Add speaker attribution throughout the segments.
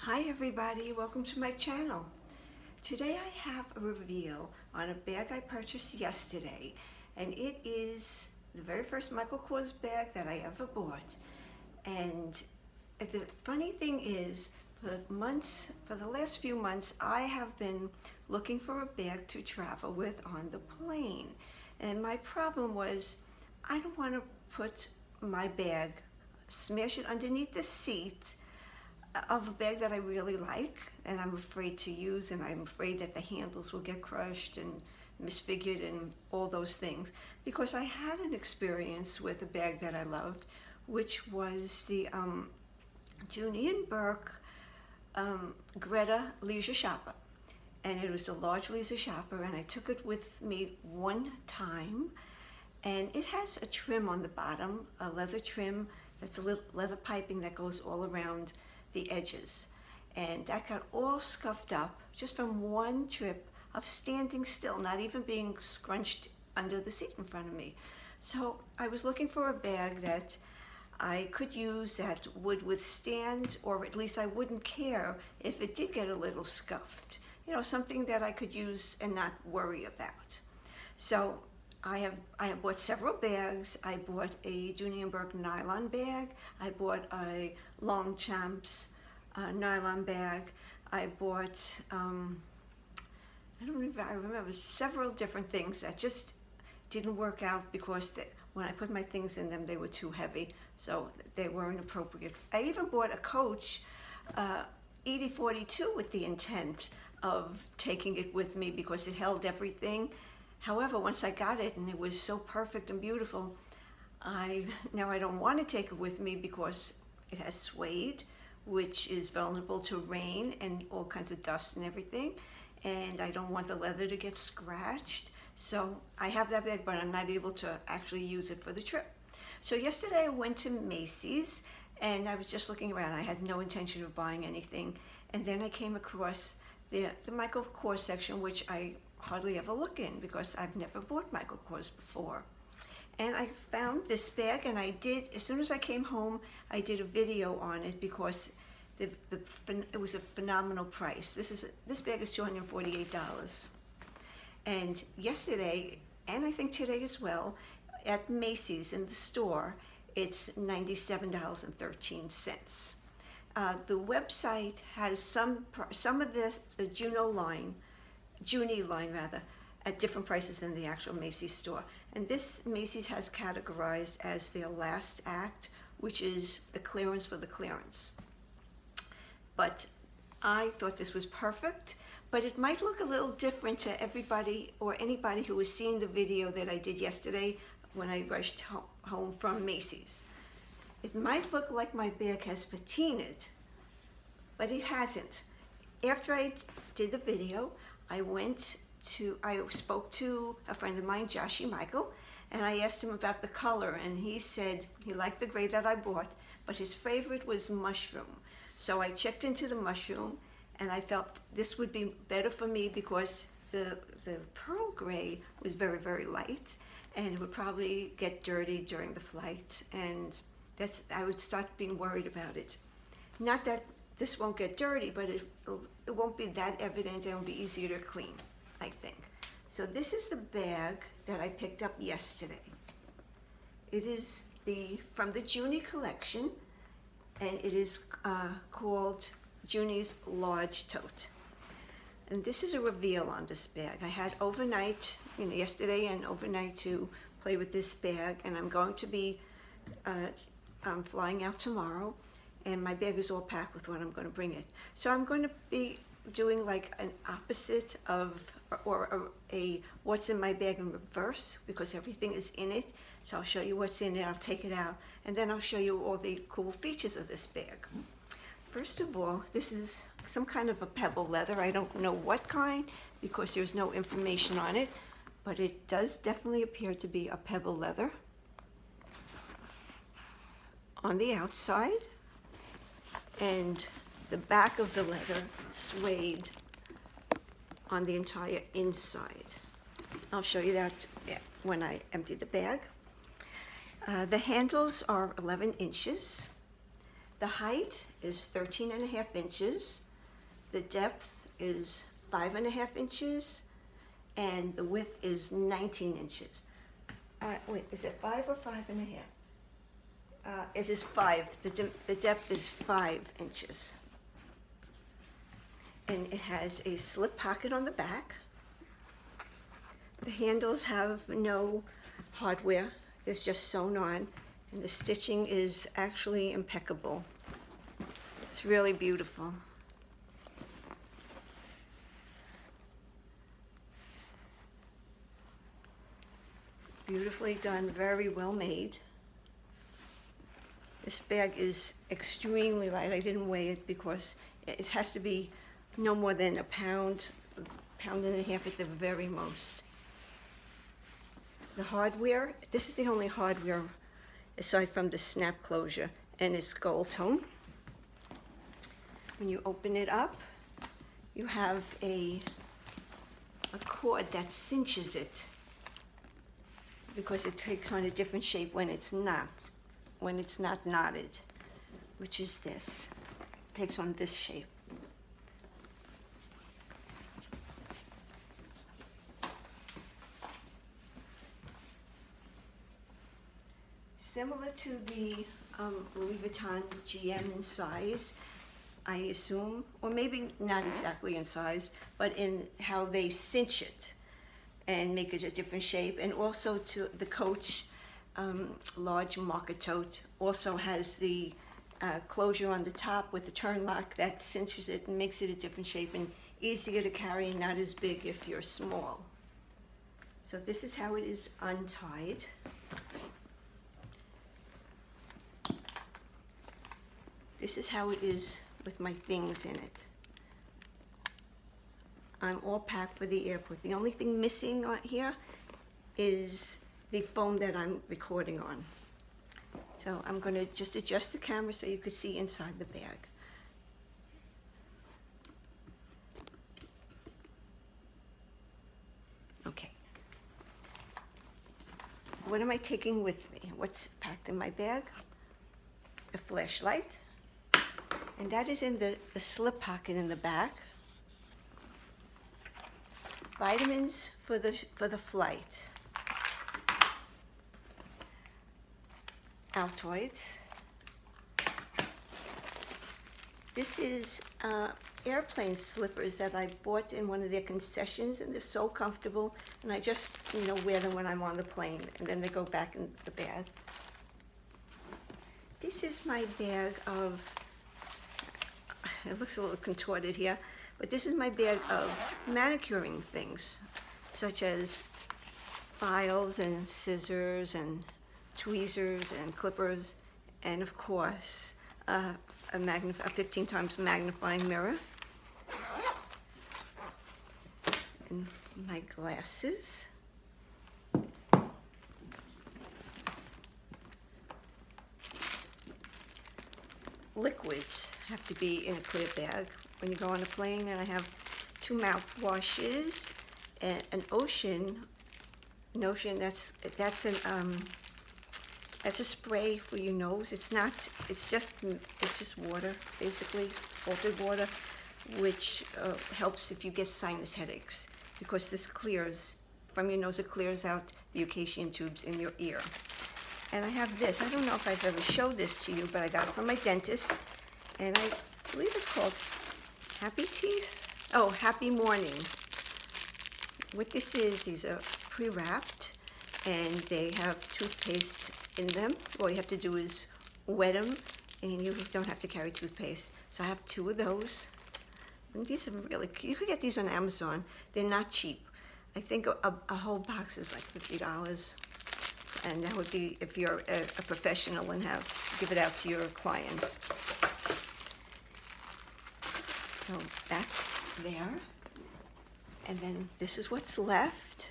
Speaker 1: Hi everybody, welcome to my channel. Today I have a reveal on a bag I purchased yesterday, and it is the very first Michael Kors bag that I ever bought. And the funny thing is, for the last few months, I have been looking for a bag to travel with on the plane. And my problem was, I don't want to put my bag, smash it underneath the seat of a bag that I really like and I'm afraid to use, and I'm afraid that the handles will get crushed and misfigured and all those things, because I had an experience with a bag that I loved, which was the Junie Greta Leisure Shopper, and it was the large leisure shopper, and I took it with me one time, and it has a trim on the bottom, a leather trim. That's a little leather piping that goes all around the edges, and that got all scuffed up just from one trip of standing still, not even being scrunched under the seat in front of me. So I was looking for a bag that I could use that would withstand, or at least I wouldn't care if it did get a little scuffed. You know, something that I could use and not worry about. So I have bought several bags. I bought a Junie nylon bag. I bought a Longchamps nylon bag. I bought, I remember several different things that just didn't work out because when I put my things in them, they were too heavy, so they weren't appropriate. I even bought a Coach ED42 with the intent of taking it with me because it held everything. However, once I got it and it was so perfect and beautiful, now I don't want to take it with me because it has suede, which is vulnerable to rain and all kinds of dust and everything, and I don't want the leather to get scratched. So I have that bag, but I'm not able to actually use it for the trip. So yesterday I went to Macy's and I was just looking around. I had no intention of buying anything, and then I came across the Michael Kors section, which I hardly ever look in because I've never bought Michael Kors before. And I found this bag, and as soon as I came home, I did a video on it because it was a phenomenal price. This bag is $248. And yesterday, and I think today as well, at Macy's in the store, it's $97.13. The website has some of the Junie line at different prices than the actual Macy's store. And this Macy's has categorized as their last act, which is the clearance for the clearance. But I thought this was perfect, but it might look a little different to everybody or anybody who was seeing the video that I did yesterday when I rushed home from Macy's. It might look like my bag has patinaed, but it hasn't. After I did the video, I spoke to a friend of mine, Joshie Michael, and I asked him about the color, and he said he liked the gray that I bought, but his favorite was mushroom. So I checked into the mushroom, and I felt this would be better for me because the pearl gray was very, very light, and it would probably get dirty during the flight, and I would start being worried about it. Not that this won't get dirty, but it won't be that evident, and it'll be easier to clean, I think. So this is the bag that I picked up yesterday. It is from the Junie collection, and it is called Junie's Large Tote. And this is a reveal on this bag. I had overnight, yesterday and overnight to play with this bag, and I'm going to be flying out tomorrow, and my bag is all packed with what I'm going to bring it. So I'm going to be doing like an opposite of, or a what's in my bag in reverse, because everything is in it. So I'll show you what's in it, I'll take it out, and then I'll show you all the cool features of this bag. First of all, this is some kind of a pebble leather. I don't know what kind because there's no information on it, but it does definitely appear to be a pebble leather on the outside, and the back of the leather suede on the entire inside. I'll show you that when I empty the bag. The handles are 11 inches. The height is 13.5 inches. The depth is 5.5 inches. And the width is 19 inches. Wait, is it 5 or 5.5? It is 5. The depth is 5 inches. And it has a slip pocket on the back. The handles have no hardware. It's just sewn on. And the stitching is actually impeccable. It's really beautiful. Beautifully done, very well made. This bag is extremely light. I didn't weigh it because it has to be no more than a pound and a half at the very most. The hardware, this is the only hardware aside from the snap closure, and it's gold tone. When you open it up, you have a cord that cinches it because it takes on a different shape when it's not knotted, which is this. It takes on this shape. Similar to the Louis Vuitton GM in size, I assume, or maybe not exactly in size, but in how they cinch it and make it a different shape. And also to the Coach large marker tote also has the closure on the top with the turn lock that cinches it and makes it a different shape and easier to carry and not as big if you're small. So this is how it is untied. This is how it is with my things in it. I'm all packed for the airport. The only thing missing on here is the phone that I'm recording on. So I'm going to just adjust the camera so you could see inside the bag. Okay. What am I taking with me? What's packed in my bag? A flashlight. And that is in the slip pocket in the back. Vitamins for the flight. Altoids. This is airplane slippers that I bought in one of their concessions, and they're so comfortable, and I just wear them when I'm on the plane, and then they go back in the bag. This is my bag of, it looks a little contorted here, but this is my bag of manicuring things, such as files and scissors and tweezers and clippers, and of course, a 15 times magnifying mirror. And my glasses. Liquids have to be in a clear bag when you go on a plane, and I have 2 mouthwashes and an Ocean, that's a spray for your nose. It's just water, basically, salted water, which helps if you get sinus headaches, because this clears, from your nose, it clears out the eucacean tubes in your ear. And I have this. I don't know if I've ever showed this to you, but I got it from my dentist, and I believe it's called Happy Teeth? Oh, Happy Morning. What this is, these are pre-wrapped, and they have toothpaste in them. All you have to do is wet them, and you don't have to carry toothpaste. So I have 2 of those. And these are really cute. You could get these on Amazon. They're not cheap. I think a whole box is like $50. And that would be if you're a professional and give it out to your clients. So that's there. And then this is what's left,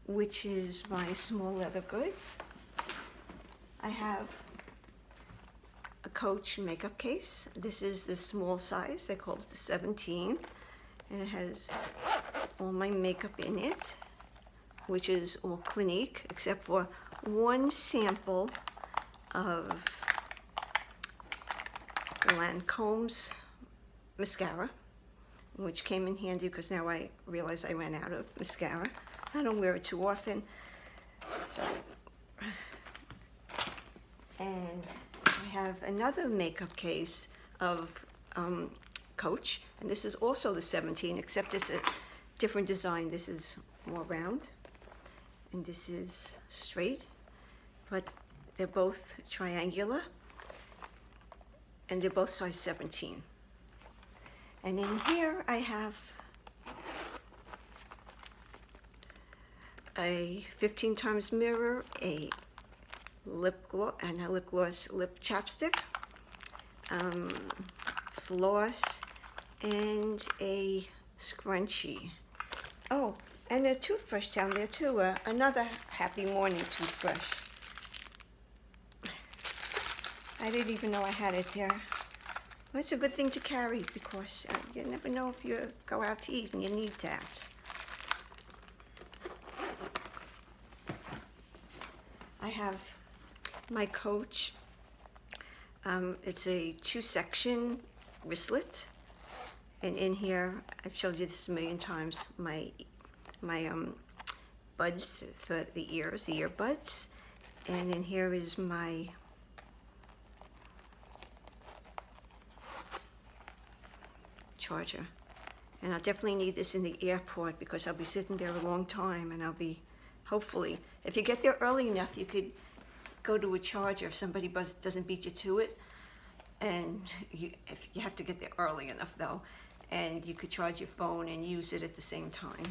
Speaker 1: which is my small leather goods. I have a Coach makeup case. This is the small size. They call it the 17. And it has all my makeup in it, which is all Clinique, except for one sample of Lancome's mascara, which came in handy because now I realize I ran out of mascara. I don't wear it too often. So, and I have another makeup case of Coach, and this is also the 17, except it's a different design. This is more round, and this is straight, but they're both triangular, and they're both size 17. And in here I have a 15 times mirror, a lip gloss, and a lip gloss lip chapstick, floss, and a scrunchie. Oh, and a toothbrush down there too, another Happy Morning toothbrush. I didn't even know I had it there. Well, it's a good thing to carry because you never know if you go out to eat and you need that. I have my Coach. It's a 2-section wristlet, and in here, I've showed you this a million times, my buds for the ears, the earbuds, and in here is my charger. And I'll definitely need this in the airport because I'll be sitting there a long time, and I'll be, hopefully, if you get there early enough, you could go to a charger if somebody doesn't beat you to it. And if you have to get there early enough though, and you could charge your phone and use it at the same time.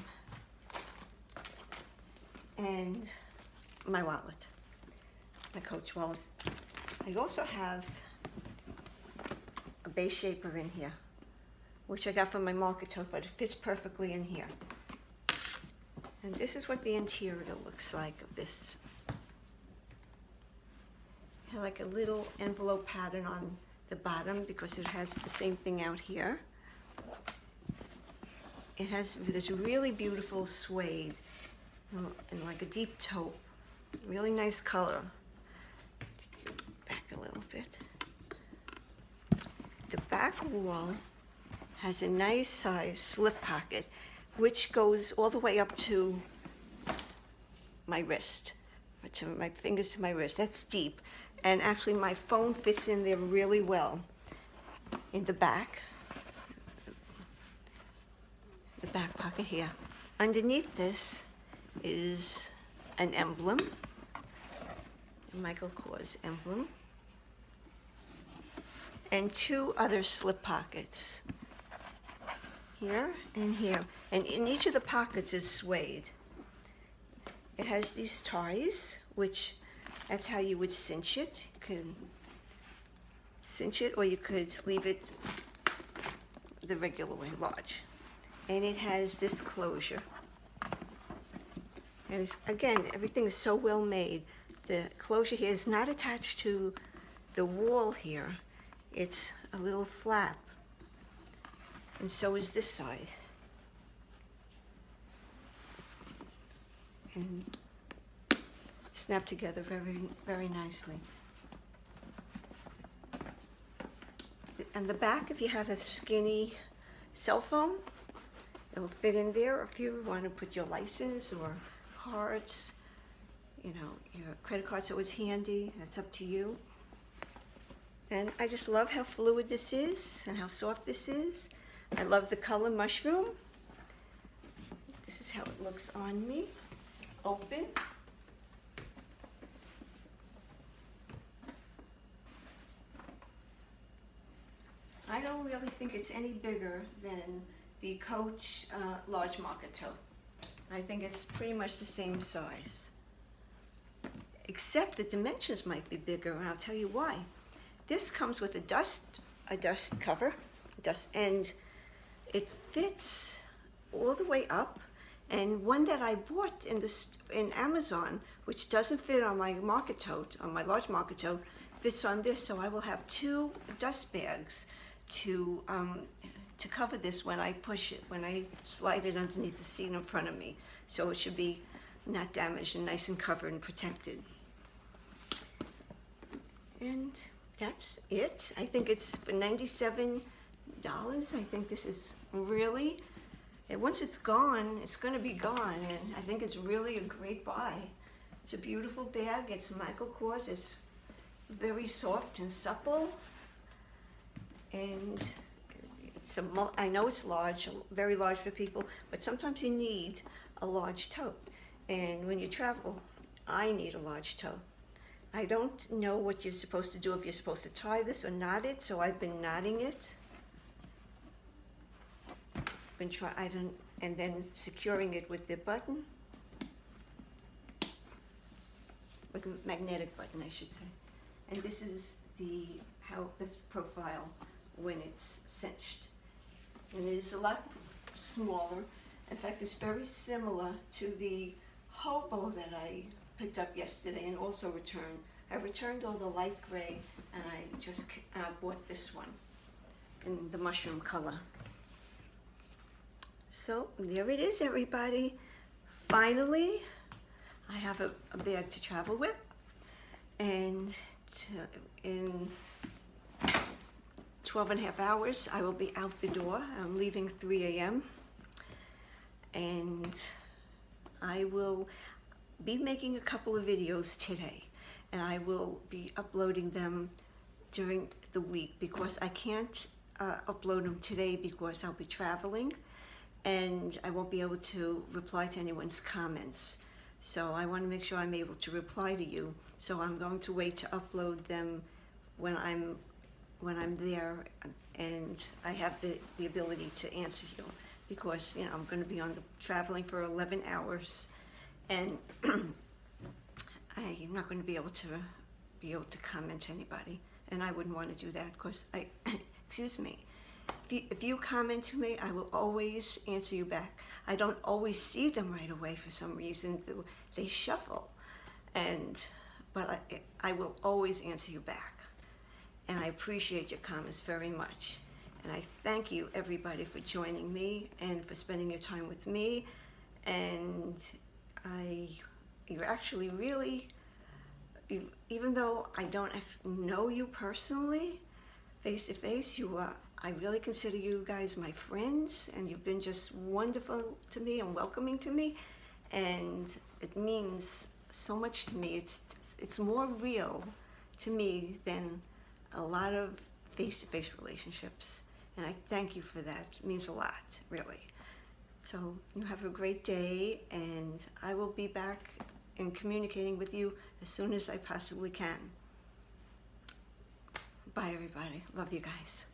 Speaker 1: And my wallet, my Coach wallet. I also have a base shaper in here, which I got from my market tote, but it fits perfectly in here. And this is what the interior looks like of this. I have like a little envelope pattern on the bottom because it has the same thing out here. It has this really beautiful suede and like a deep taupe, really nice color. Back a little bit. The back wall has a nice size slip pocket, which goes all the way up to my wrist, to my fingers to my wrist. That's deep. And actually my phone fits in there really well. In the back pocket here. Underneath this is an emblem, a Michael Kors emblem, and 2 other slip pockets. Here and here. And in each of the pockets is suede. It has these ties, which that's how you would cinch it. You could cinch it, or you could leave it the regular way, large. And it has this closure. And it's, again, everything is so well made. The closure here is not attached to the wall here. It's a little flap. And so is this side. And snap together very, very nicely. And the back, if you have a skinny cell phone, it will fit in there. If you want to put your license or cards, you know, your credit card's always handy. That's up to you. And I just love how fluid this is and how soft this is. I love the color mushroom. This is how it looks on me. Open. I don't really think it's any bigger than the Coach large market tote. I think it's pretty much the same size. Except the dimensions might be bigger, and I'll tell you why. This comes with a dust cover, and it fits all the way up. And one that I bought in Amazon, which doesn't fit on my market tote, on my large market tote, fits on this. So I will have 2 dust bags to cover this when I push it, when I slide it underneath the seat in front of me. So it should be not damaged and nice and covered and protected. And that's it. I think it's for $97. I think this is really, and once it's gone, it's going to be gone, and I think it's really a great buy. It's a beautiful bag. It's Michael Kors. It's very soft and supple, and I know it's large, very large for people, but sometimes you need a large tote. And when you travel, I need a large tote. I don't know what you're supposed to do, if you're supposed to tie this or knot it, so I've been knotting it. And then securing it with the button, with a magnetic button, I should say. And this is the profile when it's cinched. And it is a lot smaller. In fact, it's very similar to the hobo that I picked up yesterday and also returned. I returned all the light gray, and I just bought this one in the mushroom color. So there it is, everybody. Finally, I have a bag to travel with, and in 12 and a half hours, I will be out the door. I'm leaving 3 a.m. and I will be making a couple of videos today, and I will be uploading them during the week because I can't upload them today because I'll be traveling and I won't be able to reply to anyone's comments. So I want to make sure I'm able to reply to you. So I'm going to wait to upload them when I'm there and I have the ability to answer you, because I'm going to be traveling for 11 hours, and I'm not going to be able to comment to anybody, and I wouldn't want to do that because excuse me. If you comment to me, I will always answer you back. I don't always see them right away for some reason. They shuffle, but I will always answer you back. And I appreciate your comments very much. And I thank you, everybody, for joining me and for spending your time with me. And you're actually really, even though I don't know you personally, face to face, I really consider you guys my friends, and you've been just wonderful to me and welcoming to me. And it means so much to me. It's more real to me than a lot of face-to-face relationships, and I thank you for that. It means a lot, really. So you have a great day, and I will be back in communicating with you as soon as I possibly can. Bye, everybody. Love you guys.